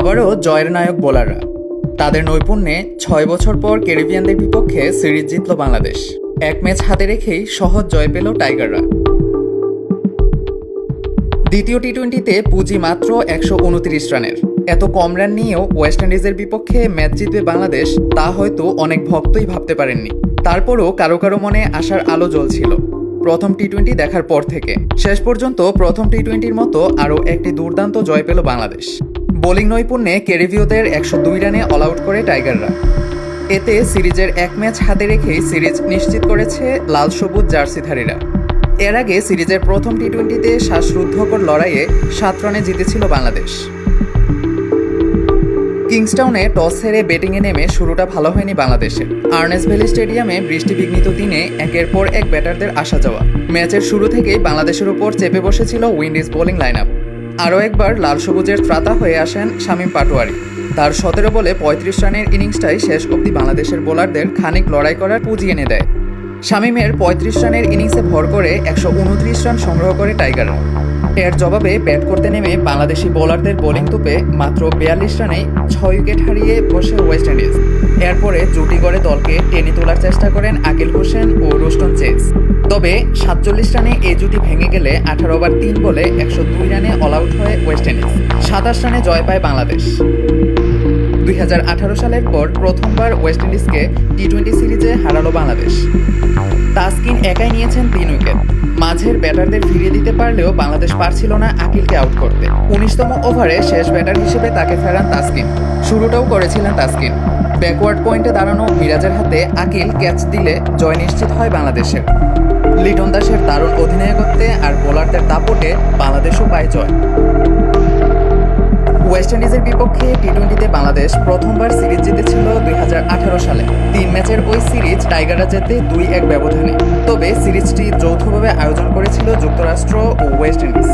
আবারও জয়ের নায়ক বোলাররা। তাদের নৈপুণ্যে ৬ বছর পর ক্যারিবিয়ানদের বিপক্ষে সিরিজ জিতল বাংলাদেশ। এক ম্যাচ হাতে রেখেই সহজ জয় পেল টাইগাররা। দ্বিতীয় টি-টোয়েন্টিতে পুঁজি মাত্র ১২৯ রানের। এত কম রান নিয়েও ওয়েস্ট ইন্ডিজের বিপক্ষে ম্যাচ জিতবে বাংলাদেশ, তা হয়তো অনেক ভক্তই ভাবতে পারেননি। তারপরও কারো কারো মনে আশার আলো জ্বলছিল প্রথম টি-টোয়েন্টি দেখার পর থেকে। শেষ পর্যন্ত প্রথম টি-টোয়েন্টির মতো আরও একটি দুর্দান্ত জয় পেল বাংলাদেশ। বোলিং নৈপুণ্যে ক্যারিবীয়দের ১০২ রানে অল আউট করে টাইগাররা। এতে সিরিজের এক ম্যাচ হাতে রেখেই সিরিজ নিশ্চিত করেছে লাল সবুজ জার্সিধারীরা। এর আগে সিরিজের প্রথম টি-টোয়েন্টিতে শ্বাসরুদ্ধকর লড়াইয়ে ৭ রানে জিতেছিল বাংলাদেশ। কিংস্টাউনে টস হেরে ব্যাটিংয়ে নেমে শুরুটা ভালো হয়নি বাংলাদেশের। আর্নেস্ট ভ্যালি স্টেডিয়ামে বৃষ্টিবিঘ্নিত দিনে একের পর এক ব্যাটারদের আসা যাওয়া। ম্যাচের শুরু থেকেই বাংলাদেশের উপর চেপে বসেছিল উইন্ডিজ বোলিং লাইন আপ। আরও একবার লাল সবুজের ত্রাতা হয়ে আসেন শামীম পাটোয়ারি। তার ১৭ বলে ৩৫ রানের ইনিংসটাই শেষ অবধি বাংলাদেশের বোলারদের খানিক লড়াই করার পুঁজি এনে দেয়। শামীমের ৩৫ রানের ইনিংসে ভর করে ১২৯ রান সংগ্রহ করে টাইগাররা। এর জবাবে ব্যাট করতে নেমে বাংলাদেশি বোলারদের বোলিং তোপে মাত্র ৪২ রানেই ৬ উইকেট হারিয়ে বসে ওয়েস্ট ইন্ডিজ। এরপরে জুটি গড়ে দলকে টেনে তোলার চেষ্টা করেন আকিল হোসেন ও রুস্টন চেজ। তবে ৪৭ রানে এই জুটি ভেঙে গেলে ১৮ ওভার ৩ বলে ১০২ রানে অল আউট হয় ওয়েস্ট ইন্ডিজ। ২৭ রানে জয় পায় বাংলাদেশ। ২০১৮ সালের পর প্রথমবার ওয়েস্ট ইন্ডিজকে টি-টোয়েন্টি সিরিজে হারালো বাংলাদেশ। তাসকিন একাই নিয়েছেন ৩ উইকেট। মাঝের ব্যাটারদের ফিরিয়ে দিতে পারলেও বাংলাদেশ পারছিল না আকিলকে আউট করতে। ১৯তম ওভারে শেষ ব্যাটার হিসেবে তাকে ফেরান তাসকিন। শুরুটাও করেছিলেন তাসকিন। ব্যাকওয়ার্ড পয়েন্টে দাঁড়ানো মিরাজের হাতে আকিল ক্যাচ দিলে জয় নিশ্চিত হয় বাংলাদেশের। লিটন দাসের দারুণ অধিনায়কত্বে আর বোলারদের দাপটে বাংলাদেশও পায় জয়। ওয়েস্ট ইন্ডিজের বিপক্ষে টি-টোয়েন্টিতে বাংলাদেশ প্রথমবার সিরিজ জিতেছিল ২০১৮ সালে। ৩ ম্যাচের ওই সিরিজ টাইগাররা জেতে ২-১ ব্যবধানে। তবে সিরিজটি যৌথভাবে আয়োজন করেছিল যুক্তরাষ্ট্র ও ওয়েস্ট ইন্ডিজ।